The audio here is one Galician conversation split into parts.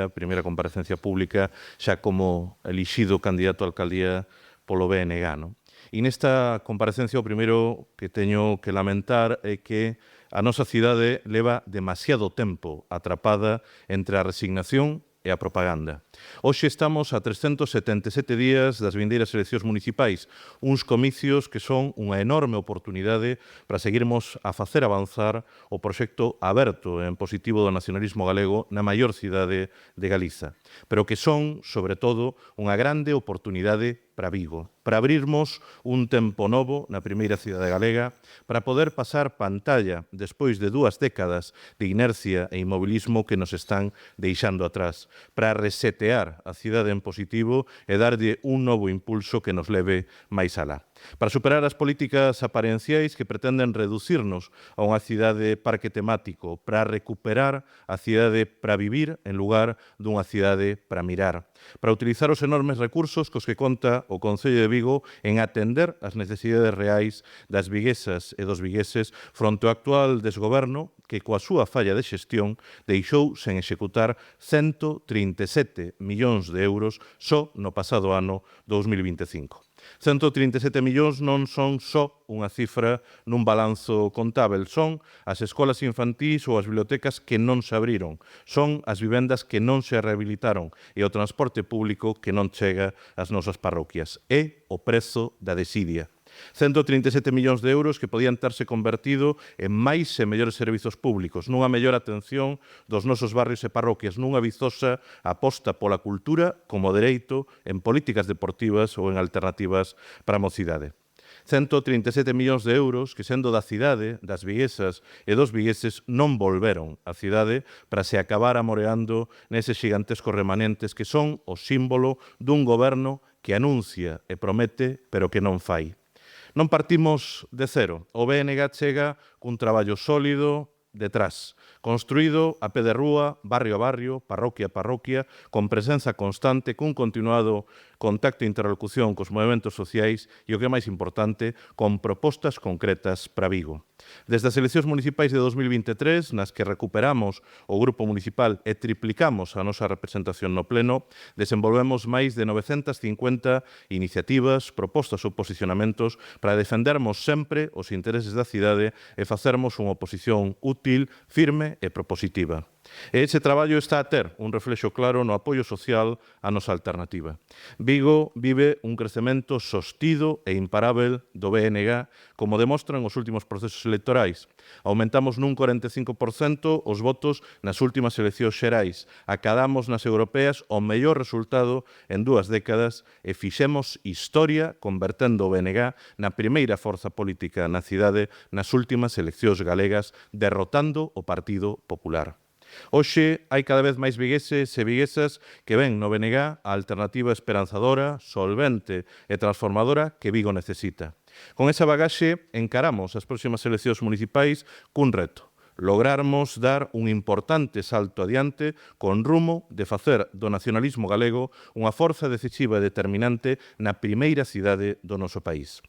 a primeira comparecencia pública xa como elixido candidato a alcaldía polo BNG, non? E nesta comparecencia o primeiro que teño que lamentar é que a nosa cidade leva demasiado tempo atrapada entre a resignación e a propaganda. Hoxe estamos a 377 días das vindeiras eleccións municipais, uns comicios que son unha enorme oportunidade para seguirmos a facer avanzar o proxecto aberto en positivo do nacionalismo galego na maior cidade de Galiza, pero que son, sobre todo, unha grande oportunidade para Vigo, para abrirmos un tempo novo na primeira cidade galega, para poder pasar pantalla despois de 2 décadas de inercia e inmobilismo que nos están deixando atrás, para resetear a cidade en positivo e darlle un novo impulso que nos leve máis alá. Para superar as políticas aparenciais que pretenden reducirnos a unha cidade parque temático, para recuperar a cidade para vivir en lugar dunha cidade para mirar, para utilizar os enormes recursos cos que conta o Concello de Vigo en atender as necesidades reais das viguesas e dos vigueses fronte ao actual desgoberno que coa súa falla de xestión deixou sen executar 137 millóns de euros só no pasado ano 2025. 137 millóns non son só unha cifra nun balanzo contábel, son as escolas infantís ou as bibliotecas que non se abriron, son as vivendas que non se rehabilitaron e o transporte público que non chega ás nosas parroquias. É o prezo da desidia. 137 millóns de euros que podían terse convertido en máis e mellores servizos públicos, nunha mellor atención dos nosos barrios e parroquias, nunha vizosa aposta pola cultura como dereito en políticas deportivas ou en alternativas para a mocidade. 137 millóns de euros que, sendo da cidade, das viguesas e dos vigueses, non volveron á cidade para se acabar amoreando neses xigantescos remanentes que son o símbolo dun goberno que anuncia e promete, pero que non fai. Non partimos de cero. O BNG chega cun traballo sólido detrás, construído a pé de rúa, barrio a barrio, parroquia a parroquia, con presenza constante, cun continuado contacto e interlocución cos movementos sociais e, o que é máis importante, con propostas concretas para Vigo. Desde as eleccións municipais de 2023, nas que recuperamos o grupo municipal e triplicamos a nosa representación no pleno, desenvolvemos máis de 950 iniciativas, propostas ou posicionamentos para defendermos sempre os intereses da cidade e facermos unha oposición útil, firme e propositiva. E ese traballo está a ter un reflexo claro no apoio social á nosa alternativa. Vigo vive un crecemento sostido e imparável do BNG, como demostran os últimos procesos electorais. Aumentamos nun 45% os votos nas últimas eleccións xerais, acadamos nas europeas o mellor resultado en 2 décadas e fixemos historia convertendo o BNG na primeira forza política na cidade nas últimas eleccións galegas, derrotando o Partido Popular. Hoxe hai cada vez máis vigueses e viguesas que ven no BNG a alternativa esperanzadora, solvente e transformadora que Vigo necesita. Con esa bagaxe encaramos as próximas eleccións municipais cun reto: lograrmos dar un importante salto adiante con rumo de facer do nacionalismo galego unha forza decisiva e determinante na primeira cidade do noso país.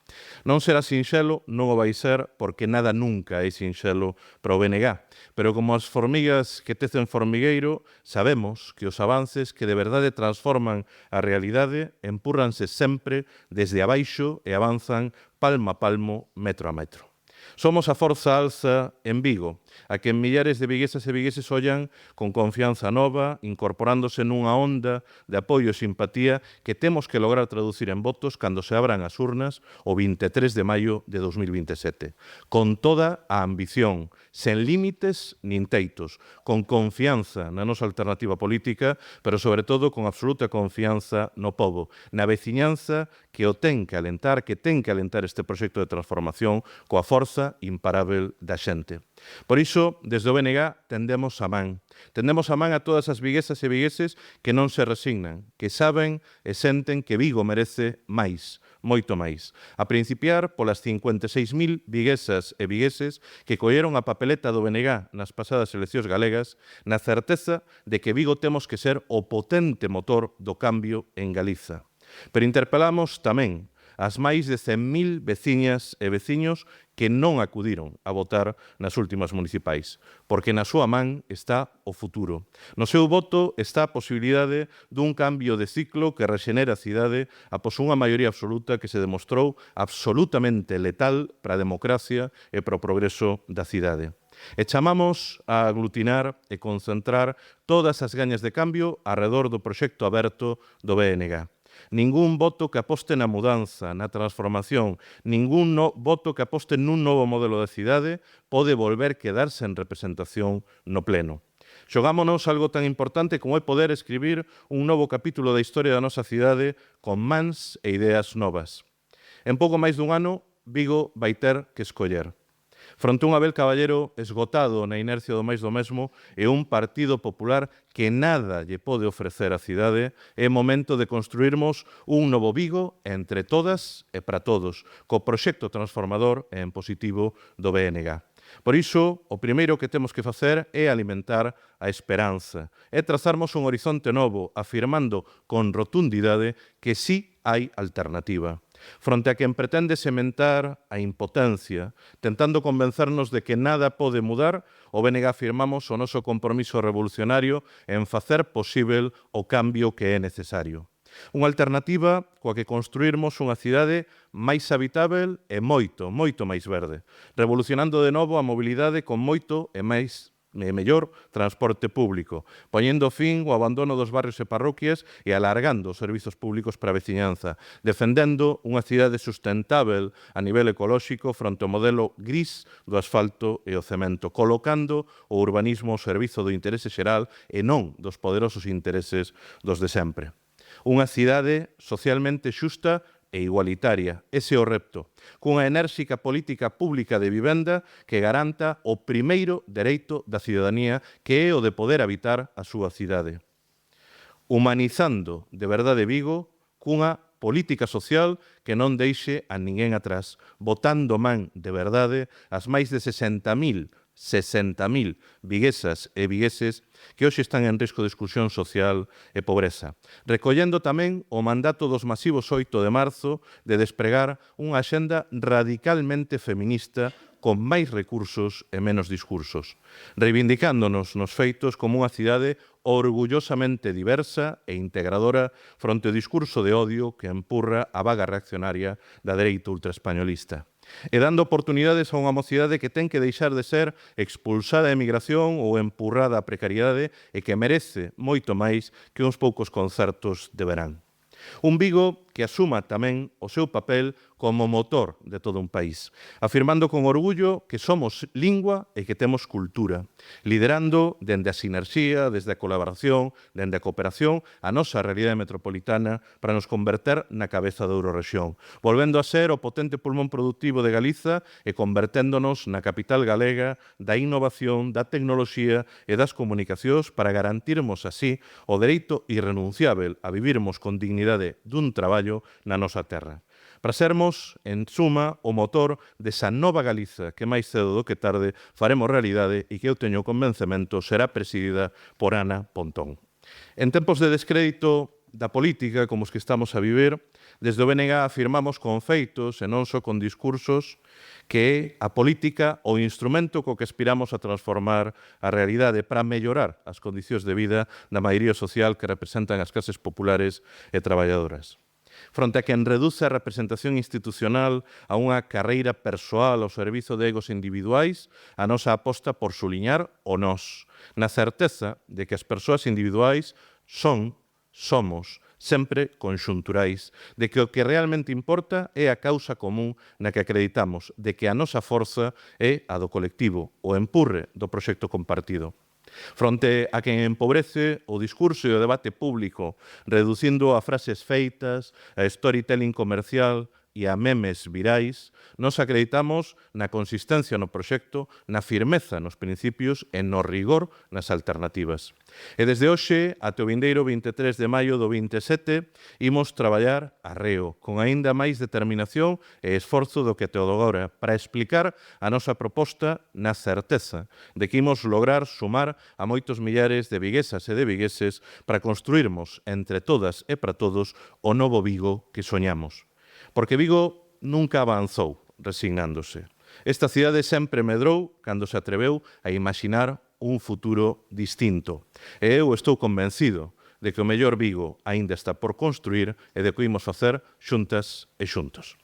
Non será sinxelo, non o vai ser, porque nada nunca é sinxelo para o BNG, pero como as formigas que tecen formigueiro, sabemos que os avances que de verdade transforman a realidade empurranse sempre desde abaixo e avanzan palmo a palmo, metro a metro. Somos a forza alza en Vigo, a que millares de viguesas e vigueses ollan con confianza nova, incorporándose nunha onda de apoio e simpatía que temos que lograr traducir en votos cando se abran as urnas o 23 de maio de 2027. Con toda a ambición, sen límites nin teitos, con confianza na nosa alternativa política, pero sobre todo con absoluta confianza no pobo, na veciñanza que o ten que alentar, que ten que alentar este proxecto de transformación coa forza imparável da xente. Por iso, desde o BNG, tendemos a man a todas as viguesas e vigueses que non se resignan, que saben e senten que Vigo merece máis, moito máis. A principiar polas 56.000 viguesas e vigueses que colleron a papeleta do BNG nas pasadas eleccións galegas, na certeza de que Vigo temos que ser o potente motor do cambio en Galiza. Pero interpelamos tamén as máis de 100.000 veciñas e veciños que non acudiron a votar nas últimas municipais, porque na súa man está o futuro. No seu voto está a posibilidade dun cambio de ciclo que rexenera a cidade após unha maioría absoluta que se demostrou absolutamente letal para a democracia e para o progreso da cidade. E chamamos a aglutinar e concentrar todas as gañas de cambio arredor do proxecto aberto do BNG. Ningún voto que aposte na mudanza, na transformación, ningún voto que aposte nun novo modelo de cidade pode volver quedarse en representación no pleno. Xogámonos algo tan importante como é poder escribir un novo capítulo da historia da nosa cidade con mans e ideas novas. En pouco máis dun ano, Vigo vai ter que escoller. Fronte a un Abel Caballero esgotado na inercia do máis do mesmo e un Partido Popular que nada lle pode ofrecer á cidade, é momento de construirmos un novo Vigo entre todas e para todos, co proxecto transformador e en positivo do BNG. Por iso, o primeiro que temos que facer é alimentar a esperanza, é trazarmos un horizonte novo, afirmando con rotundidade que sí hai alternativa. Fronte a quen pretende sementar a impotencia, tentando convencernos de que nada pode mudar, o BNG afirmamos o noso compromiso revolucionario en facer posíbel o cambio que é necesario. Unha alternativa coa que construirmos unha cidade máis habitável e moito, moito máis verde, revolucionando de novo a mobilidade con moito e mellor transporte público, poñendo fin ao abandono dos barrios e parroquias e alargando os servizos públicos para a veciñanza, defendendo unha cidade sustentável a nivel ecolóxico fronte ao modelo gris do asfalto e o cemento, colocando o urbanismo ao servizo do interese xeral e non dos poderosos intereses dos de sempre. Unha cidade socialmente xusta e igualitaria. Ese é o repto, cunha enérxica política pública de vivenda que garanta o primeiro dereito da cidadanía, que é o de poder habitar a súa cidade. Humanizando de verdade Vigo cunha política social que non deixe a ninguén atrás, botando man de verdade as máis de 60.000 viguesas e vigueses que hoxe están en risco de exclusión social e pobreza, recollendo tamén o mandato dos masivos 8 de marzo de despregar unha axenda radicalmente feminista con máis recursos e menos discursos, reivindicándonos nos feitos como unha cidade orgullosamente diversa e integradora fronte ao discurso de odio que empurra a vaga reaccionaria da dereita ultraespañolista. E dando oportunidades a unha mocidade que ten que deixar de ser expulsada da emigración ou empurrada á precariedade e que merece moito máis que uns poucos concertos de verán. Un Vigo que asuma tamén o seu papel como motor de todo un país, afirmando con orgullo que somos lingua e que temos cultura, liderando dende a sinerxía, desde a colaboración, dende a cooperación, a nosa realidade metropolitana para nos converter na cabeza da Eurorrexión, volvendo a ser o potente pulmón productivo de Galiza e converténdonos na capital galega da innovación, da tecnoloxía e das comunicacións para garantirmos así o dereito irrenunciável a vivirmos con dignidade dun traballo na nosa terra. Para sermos, en suma, o motor desa nova Galiza que máis cedo do que tarde faremos realidade e que eu teño convencemento será presidida por Ana Pontón. En tempos de descrédito da política como os que estamos a vivir, desde o BNG afirmamos con feitos e non só con discursos que é a política o instrumento co que aspiramos a transformar a realidade para mellorar as condicións de vida da maioría social que representan as clases populares e traballadoras. Fronte a quen reduce a representación institucional a unha carreira persoal ao servizo de egos individuais, a nosa aposta por suliñar o nós, na certeza de que as persoas individuais somos, sempre conxunturais, de que o que realmente importa é a causa común na que acreditamos, de que a nosa forza é a do colectivo, o empurre do proxecto compartido. Fronte a quen empobrece o discurso e o debate público, reducindo a frases feitas, a storytelling comercial e a memes virais, nos acreditamos na consistencia no proxecto, na firmeza nos principios e no rigor nas alternativas. E desde hoxe, até o vindeiro 23 de maio do 27, imos traballar arreo, con aínda máis determinación e esforzo do que até agora, para explicar a nosa proposta na certeza de que imos lograr sumar a moitos millares de viguesas e de vigueses para construirmos entre todas e para todos o novo Vigo que soñamos. Porque Vigo nunca avanzou resignándose. Esta cidade sempre medrou cando se atreveu a imaxinar un futuro distinto. E eu estou convencido de que o mellor Vigo aínda está por construir e de que o imos facer xuntas e xuntos.